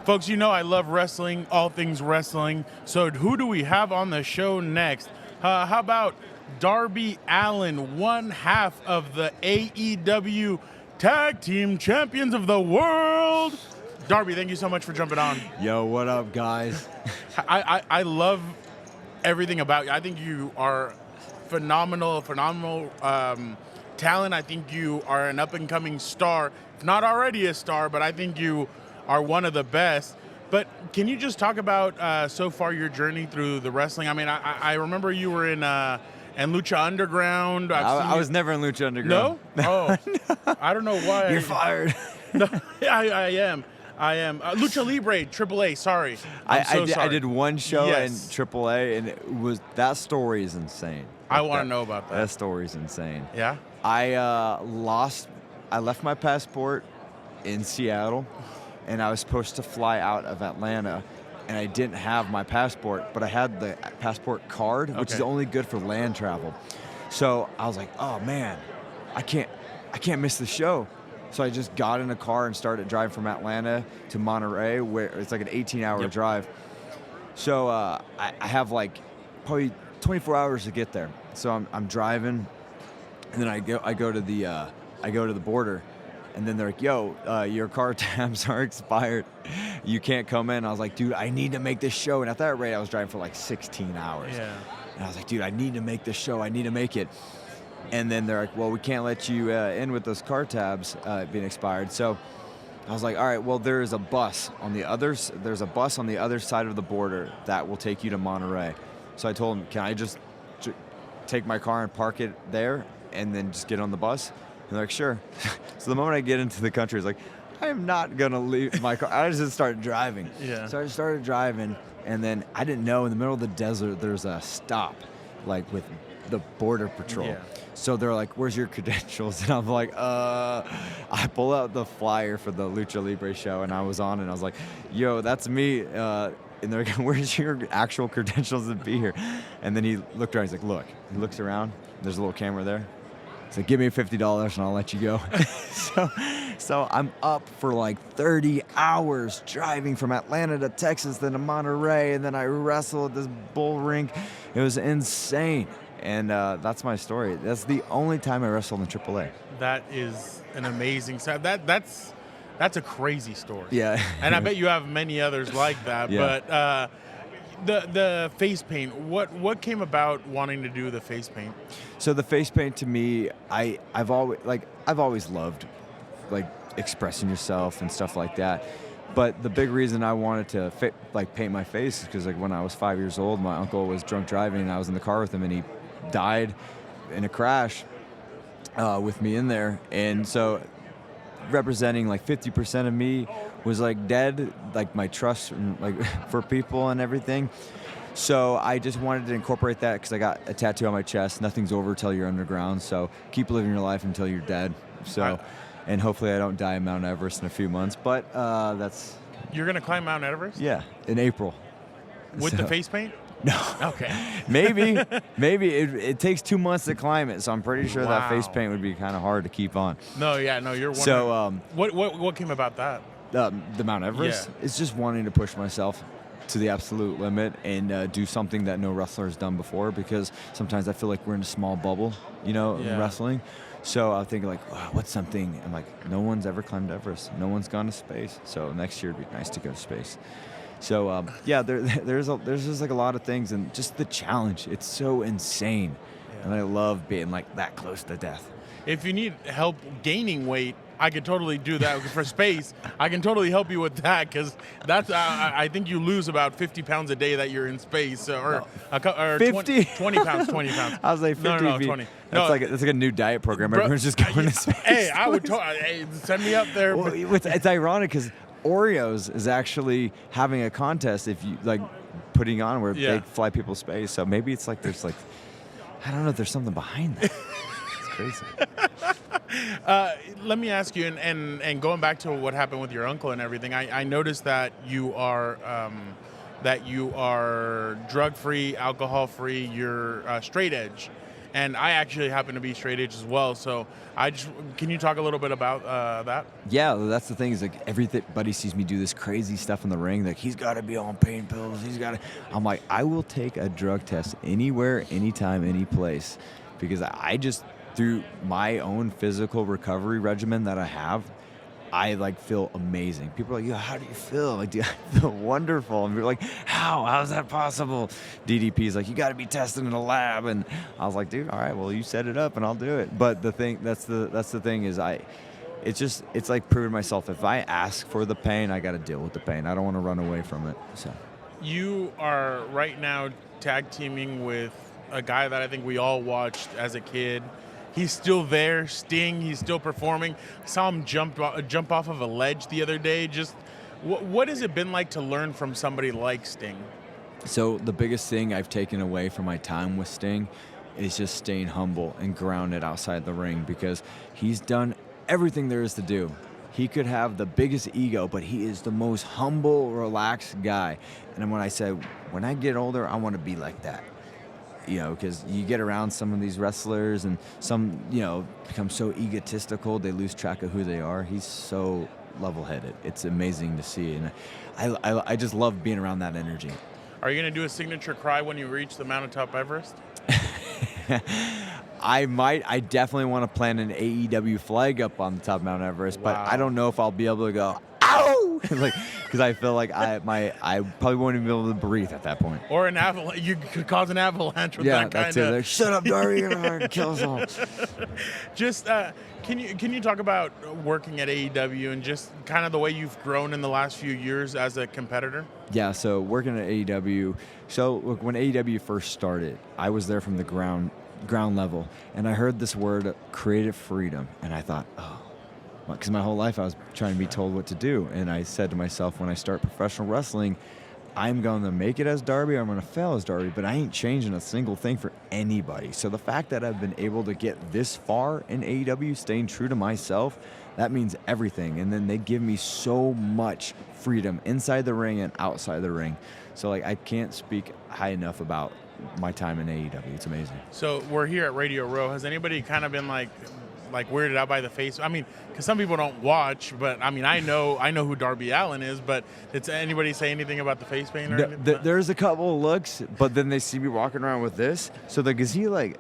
Folks, you know I love wrestling, all things wrestling. So who do we have on the show next? How about Darby Allin, one half of the AEW Tag Team Champions of the World? Darby, thank you so much for jumping on. Yo, what up, guys? I love everything about you. I think you are phenomenal talent. I think you are an up-and-coming star, if not already a star, but I think you are one of the best. But can you just talk about so far your journey through the wrestling? I mean, I remember you were in Lucha Underground. I was never in Lucha Underground. No? Oh, no. I don't know why. You're fired. No, I am. Lucha Libre AAA. Sorry, sorry. I did one show Yes. in AAA, and that story is insane. I want to know about that. That story is insane. Yeah. I left my passport in Seattle, and I was supposed to fly out of Atlanta, and I didn't have my passport, but I had the passport card, which is only good for land travel. So I was like, oh man, I can't miss the show. So I just got in a car and started driving from Atlanta to Monterey, where it's like an 18-hour drive. So I have like probably 24 hours to get there. So I'm driving, and then I go to the border, and then they're like, yo, your car tabs are expired. You can't come in. I was like, dude, I need to make this show. And at that rate, I was driving for like 16 hours. Yeah. And I was like, dude, I need to make this show. I need to make it. And then they're like, well, we can't let you in with those car tabs being expired. So I was like, all right, well, there's a bus on the other side of the border that will take you to Monterey. So I told them, can I just take my car and park it there and then just get on the bus? And they're like, sure. So the moment I get into the country, it's like, I am not going to leave my car. I just started driving. Yeah. So I started driving, and then I didn't know in the middle of the desert there's a stop, like with the border patrol. Yeah. So they're like, where's your credentials? And I'm like, I pull out the flyer for the Lucha Libre show, and I was on, and I was like, yo, that's me. And they're like, where's your actual credentials to be here? And then he looked around, he's like, look. He looks around, there's a little camera there. He's like, give me $50 and I'll let you go. So I'm up for like 30 hours driving from Atlanta to Texas, then to Monterey, and then I wrestled at this bull rink. It was insane. And that's my story. That's the only time I wrestled in AAA. That is an amazing story. That's a crazy story. Yeah. And I bet you have many others like that. Yeah. But the face paint, what came about wanting to do the face paint? So the face paint, to me, I've always loved like expressing yourself and stuff like that. But the big reason I wanted to paint my face is because like when I was 5 years old, my uncle was drunk driving, and I was in the car with him, and he died in a crash with me in there. And so representing like 50% of me was like dead, like my trust like for people and everything. So I just wanted to incorporate that because I got a tattoo on my chest. Nothing's over till you're underground. So keep living your life until you're dead. So, and hopefully I don't die in Mount Everest in a few months. But that's. You're gonna climb Mount Everest? Yeah, in April. With the face paint? No. Okay. Maybe it takes 2 months to climb it, so I'm pretty sure that face Wow. paint would be kind of hard to keep on. No, you're one. So what came about that? the Mount Everest, Yeah. it's just wanting to push myself to the absolute limit and do something that no wrestler has done before, because sometimes I feel like we're in a small bubble, in wrestling. So I think like, wow, what's something? I'm like, no one's ever climbed Everest. No one's gone to space. So next year it'd be nice to go to space. So there's just like a lot of things, and just the challenge. It's so insane, and I love being like that close to death. If you need help gaining weight, I could totally do that for space. I can totally help you with that, because that's I think you lose about 50 pounds a day that you're in space, or 50? 20 pounds. 20 pounds. I was like 50. No, 20. That's like a new diet program. Everyone's just going to space. Hey, I would send me up there. Well, it's ironic because Oreos is actually having a contest if you like putting on where they fly people to space. So maybe it's like there's like, I don't know if there's something behind that. It's crazy. Let me ask you, and going back to what happened with your uncle and everything, I noticed that you are drug-free, alcohol-free, you're straight edge. and I actually happen to be straight edge as well. So can you talk a little bit about that? Yeah, that's the thing is like everybody sees me do this crazy stuff in the ring. Like he's got to be on pain pills. I'm like, I will take a drug test anywhere, anytime, any place, because I just through my own physical recovery regimen that I have, I like feel amazing. People are like, "Yo, how do you feel?" Like, dude, I feel wonderful. And we're like, How's that possible? DDP's like, you got to be tested in a lab, and I was like, dude, all right, well, you set it up, and I'll do it. But the thing, that's the thing is, it's like proving myself. If I ask for the pain, I got to deal with the pain. I don't want to run away from it. So, you are right now tag teaming with a guy that I think we all watched as a kid. He's still there, Sting. He's still performing. I saw him jump off of a ledge the other day. Just what has it been like to learn from somebody like Sting? So the biggest thing I've taken away from my time with Sting is just staying humble and grounded outside the ring, because he's done everything there is to do. He could have the biggest ego, but he is the most humble, relaxed guy. And when I said, when I get older, I want to be like that. You know, because you get around some of these wrestlers and some, become so egotistical, they lose track of who they are. He's so level-headed. It's amazing to see. And I just love being around that energy. Are you going to do a signature cry when you reach the Mount Everest? I might. I definitely want to plant an AEW flag up on the top of Mount Everest, Wow. but I don't know if I'll be able to go, ow! Because I feel like I probably won't even be able to breathe at that point. Or an avalanche. You could cause an avalanche with Yeah, that kind that's it. Like, shut up, Darby! You're gonna kill us all. Just can you talk about working at AEW and just kind of the way you've grown in the last few years as a competitor? Yeah, so working at AEW. So look, when AEW first started, I was there from the ground level, and I heard this word, creative freedom, and I thought, oh. Because my whole life I was trying to be told what to do. And I said to myself, when I start professional wrestling, I'm going to make it as Darby or I'm going to fail as Darby, but I ain't changing a single thing for anybody. So the fact that I've been able to get this far in AEW, staying true to myself, that means everything. And then they give me so much freedom inside the ring and outside the ring. So like I can't speak high enough about my time in AEW. It's amazing. So we're here at Radio Row. Has anybody kind of been like weirded out by the face? I mean, because some people don't watch, but I mean, I know who Darby Allin is, but did anybody say anything about the face paint or anything? There's a couple of looks, but then they see me walking around with this. So like,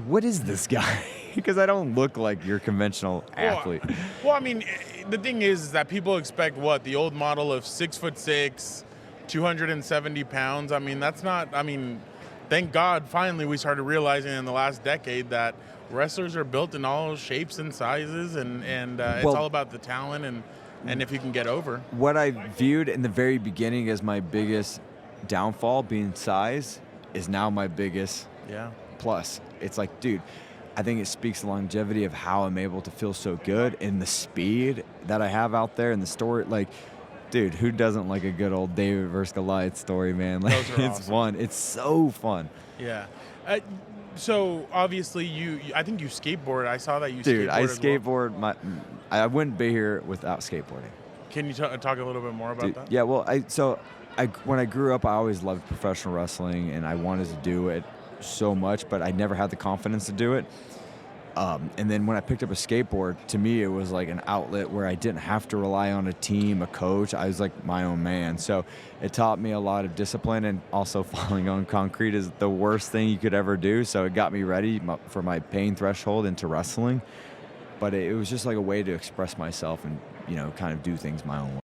what is this guy? Because I don't look like your conventional athlete. Well, I mean, the thing is that people expect the old model of 6'6", 270 pounds. I mean, that's not, thank God finally we started realizing in the last decade that wrestlers are built in all shapes and sizes, and it's all about the talent and if you can get over. What I viewed in the very beginning as my biggest downfall, being size, is now my biggest plus. It's like, dude, I think it speaks the longevity of how I'm able to feel so good and the speed that I have out there and the story. Like, dude, who doesn't like a good old David versus Goliath story, man? Like, Those are it's awesome. fun. It's so fun. Yeah. So obviously I think you skateboard. I saw that you skateboard. Dude, I as well. skateboard. I wouldn't be here without skateboarding. Can you talk a little bit more about that? Yeah, well, when I grew up, I always loved professional wrestling, and I wanted to do it so much, but I never had the confidence to do it. And then when I picked up a skateboard, to me, it was like an outlet where I didn't have to rely on a team, a coach. I was like my own man. So it taught me a lot of discipline, and also falling on concrete is the worst thing you could ever do. So it got me ready for my pain threshold into wrestling. But it was just like a way to express myself and, kind of do things my own way.